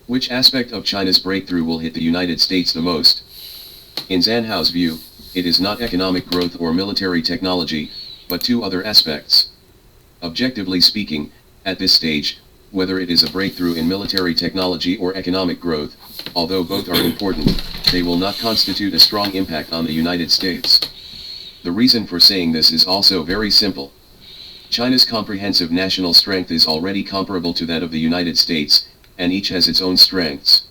Which aspect of China's breakthrough will hit the United States the most? In Zhang Hao's view, it is not economic growth or military technology, but two other aspects. Objectively speaking, at this stage, whether it is a breakthrough in military technology or economic growth, although both are important, they will not constitute a strong impact on the United States. The reason for saying this is also very simple. China's comprehensive national strength is already comparable to that of the United States, and each has its own strengths.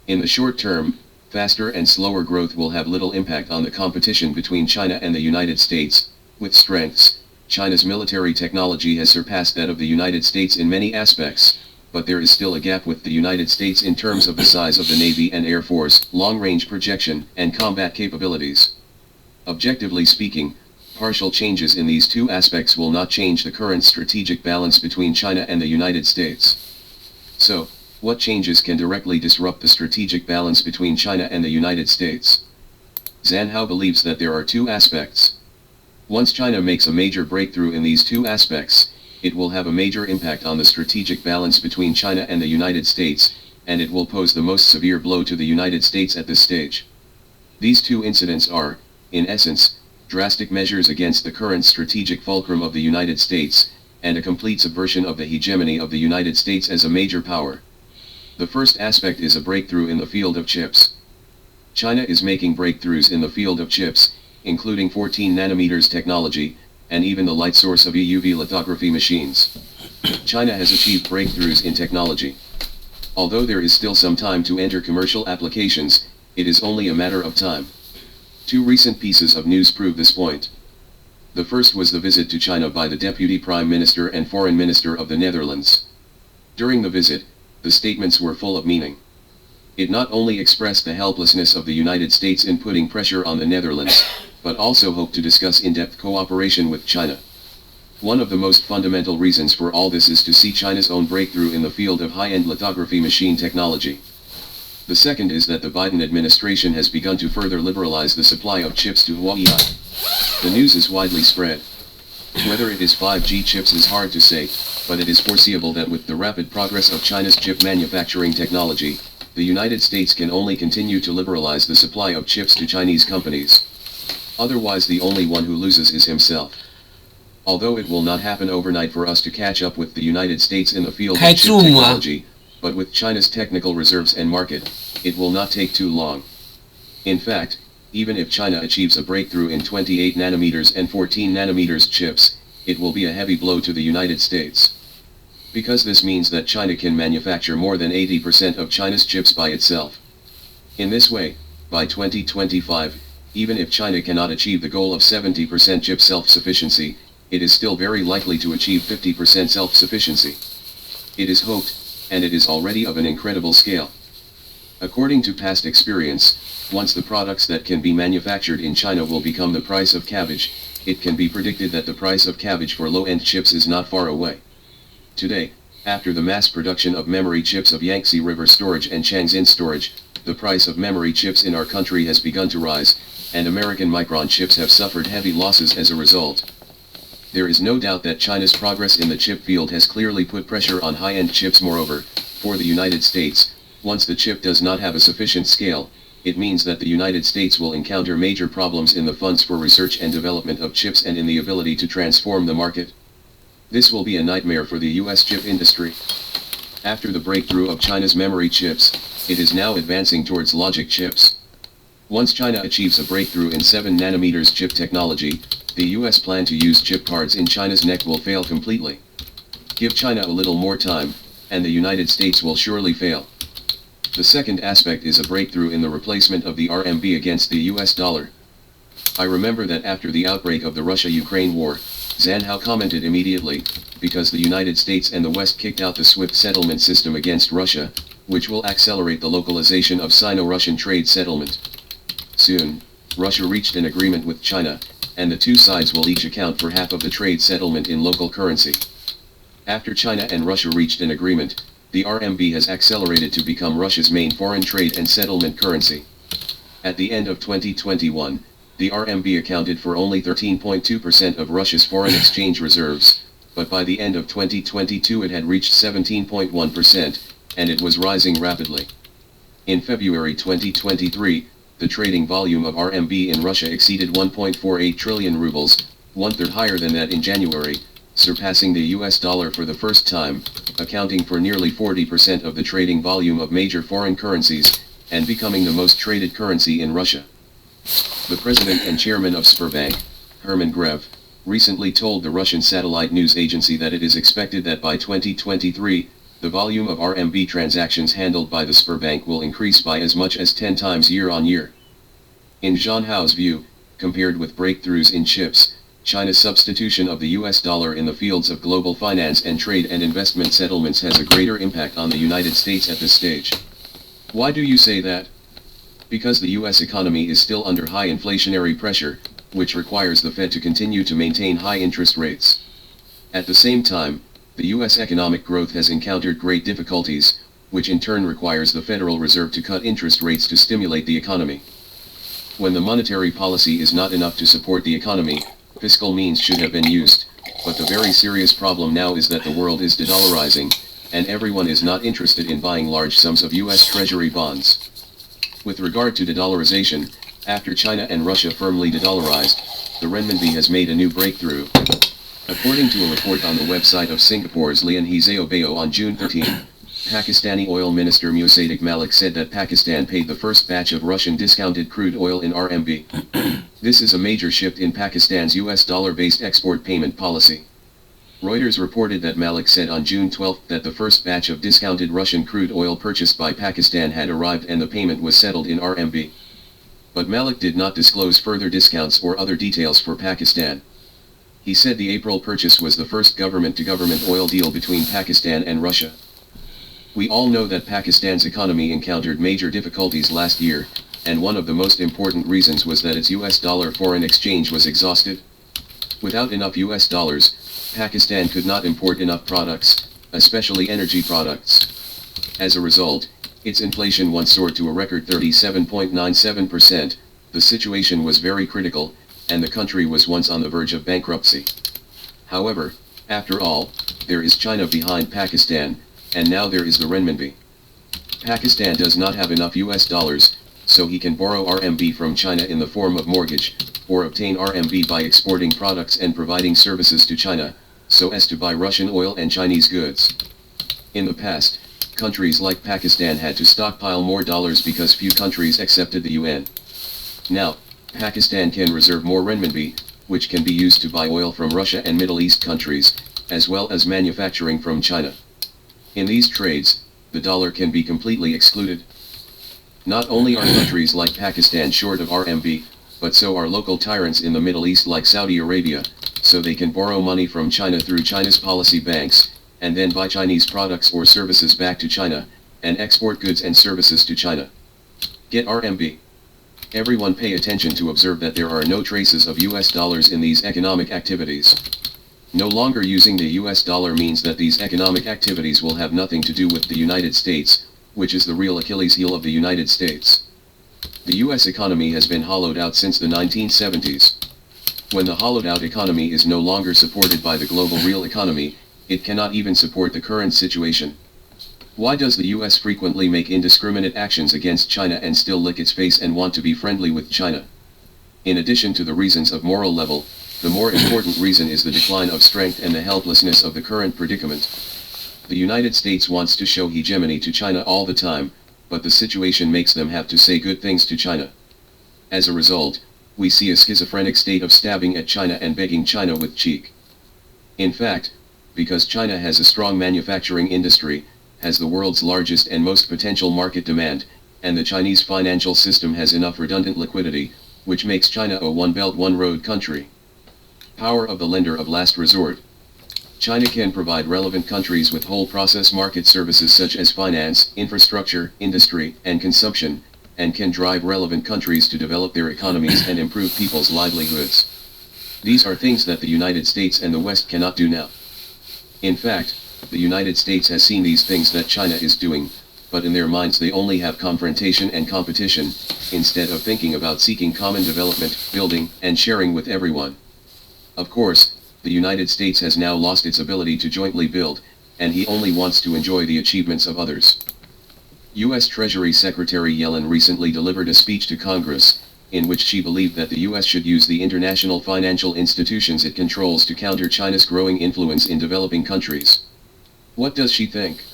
In the short term, faster and slower growth will have little impact on the competition between China and the United States. With strengths, China's military technology has surpassed that of the United States in many aspects, but there is still a gap with the United States in terms of the size of the Navy and Air Force, long-range projection, and combat capabilities. Objectively speaking, partial changes in these two aspects will not change the current strategic balance between China and the United States. So, what changes can directly disrupt the strategic balance between China and the United States? Zhang Hao believes that there are two aspects. Once China makes a major breakthrough in these two aspects, it will have a major impact on the strategic balance between China and the United States, and it will pose the most severe blow to the United States at this stage. These two incidents are, in essence, drastic measures against the current strategic fulcrum of the United States, and a complete subversion of the hegemony of the United States as a major power. The first aspect is a breakthrough in the field of chips. China is making breakthroughs in the field of chips, including 14 nanometers technology, and even the light source of EUV lithography machines. China has achieved breakthroughs in technology. Although there is still some time to enter commercial applications, it is only a matter of time. Two recent pieces of news prove this point. The first was the visit to China by the Deputy Prime Minister and Foreign Minister of the Netherlands. During the visit, the statements were full of meaning. It not only expressed the helplessness of the United States in putting pressure on the Netherlands, but also hoped to discuss in-depth cooperation with China. One of the most fundamental reasons for all this is to see China's own breakthrough in the field of high-end lithography machine technology. The second is that the Biden administration has begun to further liberalize the supply of chips to Huawei. The news is widely spread. Whether it is 5G chips is hard to say, but it is foreseeable that with the rapid progress of China's chip manufacturing technology, the United States can only continue to liberalize the supply of chips to Chinese companies. Otherwise, the only one who loses is himself. Although it will not happen overnight for us to catch up with the United States in the field of chip technology, but with China's technical reserves and market, it will not take too long. In fact, even if China achieves a breakthrough in 28 nanometers and 14 nanometers chips, it will be a heavy blow to the United States. Because this means that China can manufacture more than 80% of China's chips by itself. In this way, by 2025, even if China cannot achieve the goal of 70% chip self-sufficiency, it is still very likely to achieve 50% self-sufficiency. It is hoped, and it is already of an incredible scale. According to past experience, once the products that can be manufactured in China will become the price of cabbage, it can be predicted that the price of cabbage for low-end chips is not far away. Today, after the mass production of memory chips of Yangtze River Storage and Changxin Storage, the price of memory chips in our country has begun to rise, and American Micron chips have suffered heavy losses as a result. There is no doubt that China's progress in the chip field has clearly put pressure on high-end chips. Moreover, for the United States, once the chip does not have a sufficient scale, it means that the United States will encounter major problems in the funds for research and development of chips and in the ability to transform the market. This will be a nightmare for the US chip industry. After the breakthrough of China's memory chips, it is now advancing towards logic chips. Once China achieves a breakthrough in 7 nanometers chip technology, the US plan to use chip cards in China's neck will fail completely. Give China a little more time, and the United States will surely fail. The second aspect is a breakthrough in the replacement of the RMB against the US dollar. I remember that after the outbreak of the Russia-Ukraine war, Zhang Hao commented immediately, because the United States and the West kicked out the SWIFT settlement system against Russia, which will accelerate the localization of Sino-Russian trade settlement. Soon, Russia reached an agreement with China, and the two sides will each account for half of the trade settlement in local currency. After China and Russia reached an agreement, the RMB has accelerated to become Russia's main foreign trade and settlement currency. At the end of 2021, the RMB accounted for only 13.2% of Russia's foreign exchange reserves, but by the end of 2022 it had reached 17.1%, and it was rising rapidly. In February 2023, the trading volume of RMB in Russia exceeded 1.48 trillion rubles, one-third higher than that in January, surpassing the US dollar for the first time, accounting for nearly 40% of the trading volume of major foreign currencies, and becoming the most traded currency in Russia. The president and chairman of Sberbank, Herman Grev, recently told the Russian satellite news agency that it is expected that by 2023, the volume of RMB transactions handled by the Sberbank will increase by as much as 10 times year-on-year. In Zhang Hao's view, compared with breakthroughs in chips, China's substitution of the US dollar in the fields of global finance and trade and investment settlements has a greater impact on the United States at this stage. Why do you say that? Because the US economy is still under high inflationary pressure, which requires the Fed to continue to maintain high interest rates. At the same time, the US economic growth has encountered great difficulties, which in turn requires the Federal Reserve to cut interest rates to stimulate the economy. When the monetary policy is not enough to support the economy, fiscal means should have been used, but the very serious problem now is that the world is de-dollarizing, and everyone is not interested in buying large sums of US Treasury bonds. With regard to de-dollarization, after China and Russia firmly de-dollarized, the renminbi has made a new breakthrough. According to a report on the website of Singapore's Lian Hizao Bayo on June 13, Pakistani Oil Minister Musaddiq Malik said that Pakistan paid the first batch of Russian discounted crude oil in RMB. This is a major shift in Pakistan's US dollar-based export payment policy. Reuters reported that Malik said on June 12 that the first batch of discounted Russian crude oil purchased by Pakistan had arrived and the payment was settled in RMB. But Malik did not disclose further discounts or other details for Pakistan. He said the April purchase was the first government-to-government oil deal between Pakistan and Russia. We all know that Pakistan's economy encountered major difficulties last year, and one of the most important reasons was that its US dollar foreign exchange was exhausted. Without enough US dollars, Pakistan could not import enough products, especially energy products. As a result, its inflation once soared to a record 37.97%, the situation was very critical, and the country was once on the verge of bankruptcy. However, after all, there is China behind Pakistan, and now there is the renminbi. Pakistan does not have enough US dollars, so he can borrow RMB from China in the form of mortgage, or obtain RMB by exporting products and providing services to China, so as to buy Russian oil and Chinese goods. In the past, countries like Pakistan had to stockpile more dollars because few countries accepted the yuan. Now, Pakistan can reserve more renminbi, which can be used to buy oil from Russia and Middle East countries, as well as manufacturing from China. In these trades, the dollar can be completely excluded. Not only are countries like Pakistan short of RMB, but so are local tyrants in the Middle East like Saudi Arabia, so they can borrow money from China through China's policy banks, and then buy Chinese products or services back to China, and export goods and services to China. Get RMB. Everyone pay attention to observe that there are no traces of US dollars in these economic activities. No longer using the US dollar means that these economic activities will have nothing to do with the United States, which is the real Achilles heel of the United States. The US economy has been hollowed out since the 1970s. When the hollowed out economy is no longer supported by the global real economy, it cannot even support the current situation. Why does the US frequently make indiscriminate actions against China and still lick its face and want to be friendly with China? In addition to the reasons of moral level, the more important reason is the decline of strength and the helplessness of the current predicament. The United States wants to show hegemony to China all the time, but the situation makes them have to say good things to China. As a result, we see a schizophrenic state of stabbing at China and begging China with cheek. In fact, because China has a strong manufacturing industry, has the world's largest and most potential market demand, and the Chinese financial system has enough redundant liquidity, which makes China a one-belt, one-road country. Power of the lender of last resort. China can provide relevant countries with whole process market services such as finance, infrastructure, industry, and consumption, and can drive relevant countries to develop their economies and improve people's livelihoods. These are things that the United States and the West cannot do now. In fact, the United States has seen these things that China is doing, but in their minds they only have confrontation and competition, instead of thinking about seeking common development, building, and sharing with everyone. Of course, the United States has now lost its ability to jointly build, and he only wants to enjoy the achievements of others. U.S. Treasury Secretary Yellen recently delivered a speech to Congress, in which she believed that the U.S. should use the international financial institutions it controls to counter China's growing influence in developing countries. What does she think?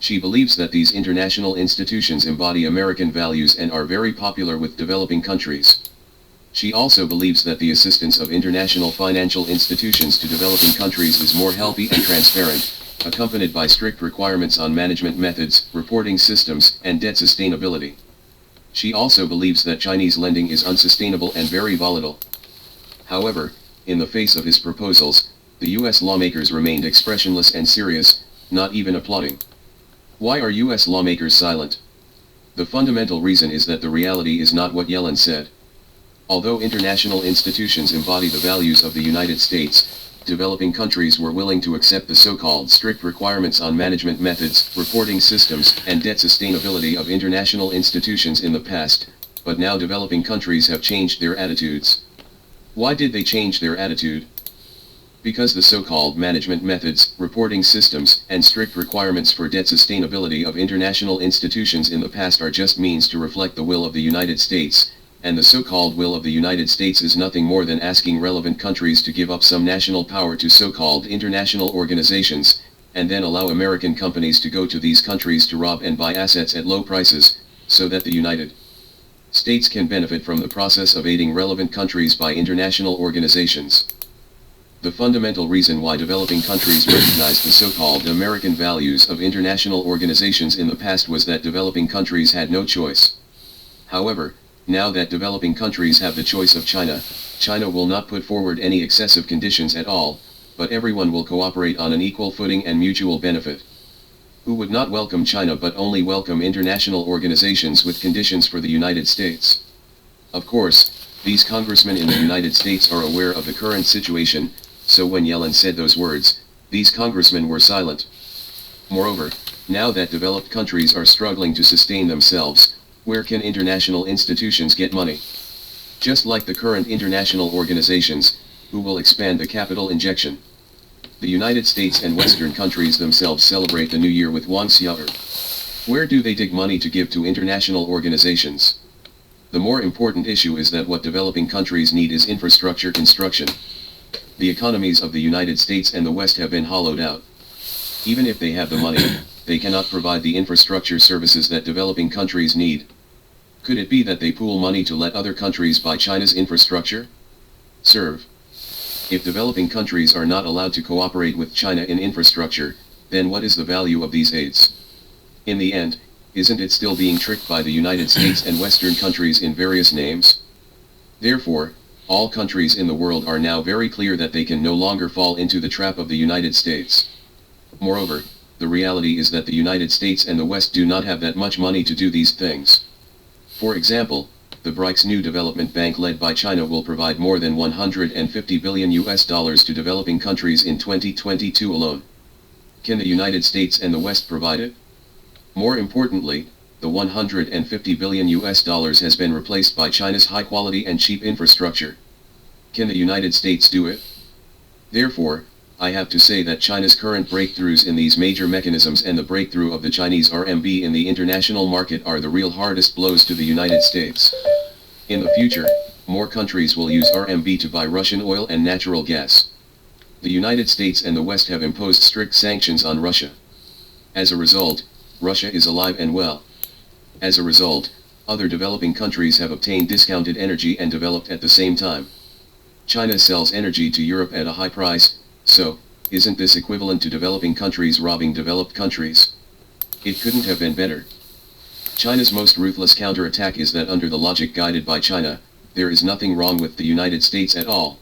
She believes that these international institutions embody American values and are very popular with developing countries. She also believes that the assistance of international financial institutions to developing countries is more healthy and transparent, accompanied by strict requirements on management methods, reporting systems, and debt sustainability. She also believes that Chinese lending is unsustainable and very volatile. However, in the face of his proposals, the U.S. lawmakers remained expressionless and serious, not even applauding. Why are U.S. lawmakers silent? The fundamental reason is that the reality is not what Yellen said. Although international institutions embody the values of the United States, developing countries were willing to accept the so-called strict requirements on management methods, reporting systems, and debt sustainability of international institutions in the past, but now developing countries have changed their attitudes. Why did they change their attitude? Because the so-called management methods, reporting systems, and strict requirements for debt sustainability of international institutions in the past are just means to reflect the will of the United States, and the so-called will of the United States is nothing more than asking relevant countries to give up some national power to so-called international organizations, and then allow American companies to go to these countries to rob and buy assets at low prices, so that the United States can benefit from the process of aiding relevant countries by international organizations. The fundamental reason why developing countries recognized the so-called American values of international organizations in the past was that developing countries had no choice. However, now that developing countries have the choice of China, China will not put forward any excessive conditions at all, but everyone will cooperate on an equal footing and mutual benefit. Who would not welcome China but only welcome international organizations with conditions for the United States? Of course, these congressmen in the United States are aware of the current situation, so when Yellen said those words, these congressmen were silent. Moreover, now that developed countries are struggling to sustain themselves, where can international institutions get money? Just like the current international organizations, who will expand the capital injection. The United States and Western countries themselves celebrate the New Year with Wangxiaer. Where do they dig money to give to international organizations? The more important issue is that what developing countries need is infrastructure construction. The economies of the United States and the West have been hollowed out. Even if they have the money, they cannot provide the infrastructure services that developing countries need. Could it be that they pool money to let other countries buy China's infrastructure? Serve. If developing countries are not allowed to cooperate with China in infrastructure, then what is the value of these aids? In the end, isn't it still being tricked by the United States and Western countries in various names? Therefore, all countries in the world are now very clear that they can no longer fall into the trap of the United States. Moreover, the reality is that the United States and the West do not have that much money to do these things. For example, the BRICS New Development Bank led by China will provide more than $150 billion to developing countries in 2022 alone. Can the United States and the West provide it? More importantly, the $150 billion has been replaced by China's high-quality and cheap infrastructure. Can the United States do it? Therefore, I have to say that China's current breakthroughs in these major mechanisms and the breakthrough of the Chinese RMB in the international market are the real hardest blows to the United States. In the future, more countries will use RMB to buy Russian oil and natural gas. The United States and the West have imposed strict sanctions on Russia. As a result, Russia is alive and well. As a result, other developing countries have obtained discounted energy and developed at the same time. China sells energy to Europe at a high price, so, isn't this equivalent to developing countries robbing developed countries? It couldn't have been better. China's most ruthless counterattack is that under the logic guided by China, there is nothing wrong with the United States at all.